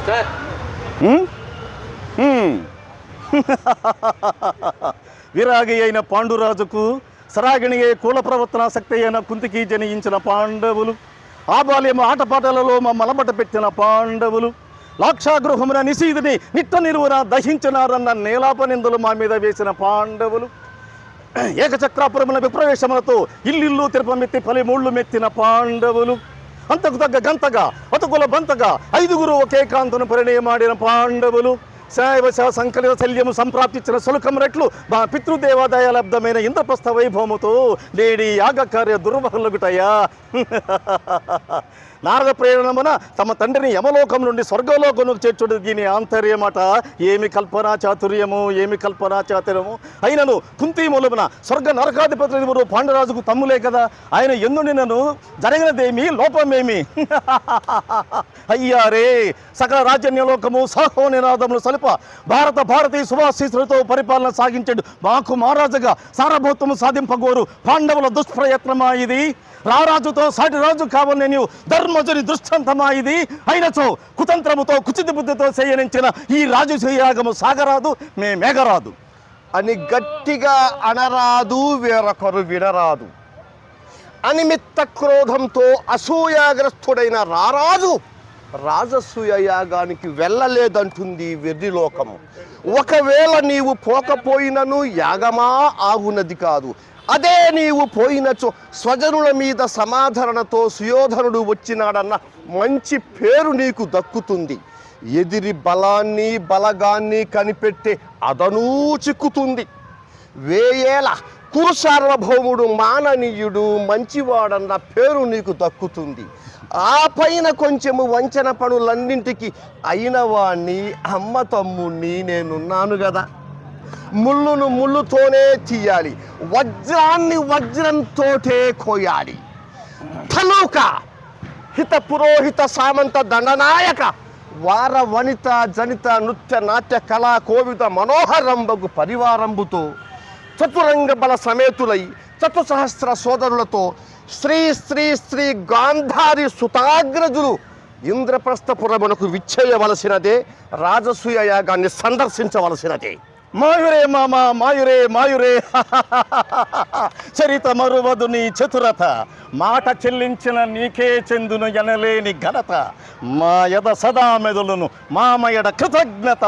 Sir విరాగి అయిన పాండురాజుకు సరాగిణి అయి కుల ప్రవర్తనాసక్తి అయిన కుంతికి జనించిన పాండవులు, ఆ బాల్యము ఆటపాటలలో మలబట పెట్టిన పాండవులు, లాక్షాగృహమున నిశీదిని నిట్ట నిలువున దహించినారన్న నేలాపనిందులు మా మీద వేసిన పాండవులు, ఏకచక్రాపురముల విప్రవేశములతో ఇల్లిల్లు తిరుపమెత్తి పలిమూళ్ళు మెత్తిన పాండవులు, అంతకు తగ్గ గంతగా అతుకుల బంతగా 5గురు ఒకే కాంతను పరిణయమాడిన పాండవులు, శైవశ సంకలిత శల్యము సంప్రాప్తించిన సులకం రెట్లు మా పితృదేవాదాయాలబ్ధమైన ఇంద్రప్రస్థ వైభవముతో నేడి యాగకార్య దుర్వహులగుటయ్యా. నారద ప్రేరణమున తమ తండ్రిని యమలోకం నుండి స్వర్గలోకముకు చేర్చుడు దీని ఆంతర్యమట. ఏమి కల్పనా చాతుర్యము, ఏమి కల్పనా చాతుర్యము. అయినను కుంతి మూలమున స్వర్గ నరకాధిపతులు పాండురాజుకు తమ్ములే కదా. ఆయన ఎందుడినను జరిగినదేమి లోపమేమి. అయ్యారే సకల రాజ్యలోకము సహో నినాదములు సలిప భారతీయ సుభాశీసులతో పరిపాలన సాగించాడు మాకు మహారాజుగా సారభౌతము సాధింపగోరు పాండవుల దుష్ప్రయత్నమా ఇది. రారాజుతో సాటి రాజు కావాలని నీవు ధర్మజుని దృష్టాంతమా ఇది. అయినచో కుతంత్రముతో కుచిత బుద్ధితో చేయనించిన ఈ రాజసూయాగము సాగరాదు, మేఘరాదు అని గట్టిగా అనరాదు, వేరొకరు వినరాదు. అనిమిత్త క్రోధంతో అసూయాగ్రస్తుడైన రారాజు రాజసూయ యాగానికి వెళ్ళలేదంటుంది వెర్రిలోకము. ఒకవేళ నీవు పోకపోయినను యాగమా ఆగునది కాదు. అదే నీవు పోయినచో స్వజనుల మీద సమాధరణతో సుయోధనుడు వచ్చినాడన్న మంచి పేరు నీకు దక్కుతుంది. ఎదిరి బలాన్ని బలగాన్ని కనిపెట్టే అదనూ చిక్కుతుంది. వేయేల కురుసార్వభౌముడు మాననీయుడు మంచివాడన్న పేరు నీకు దక్కుతుంది. ఆ పైన కొంచెము వంచన పనులన్నింటికి అయిన వాణ్ణి అమ్మ తమ్ముణ్ణి నేనున్నాను కదా. ముళ్ళును ముళ్ళుతోనే తీయాలి, వజ్రాన్ని వజ్రంతోటే కోయాలి. ధనుక హిత పురోహిత సామంత దండనాయక వార వనిత జనిత నృత్య నాట్య కళా కోవిద మనోహరంబగు పరివారంబుతో చతురంగ బల సమేతులై చతుసహస్ర సోదరులతో శ్రీ శ్రీ శ్రీ గాంధారి సుతాగ్రజులు ఇంద్రప్రస్థపురమునకు విచ్చేయవలసినదే, రాజసూయ యాగాన్ని సందర్శించవలసినదే. మాయురే మామ మాయురే మాయురే. చరిత మరువదు నీ చతురత, మాట చెల్లించిన నీకే చెందును ఎనలేని ఘనత. మాయద సదా మెదులును మామయడ కృతజ్ఞత.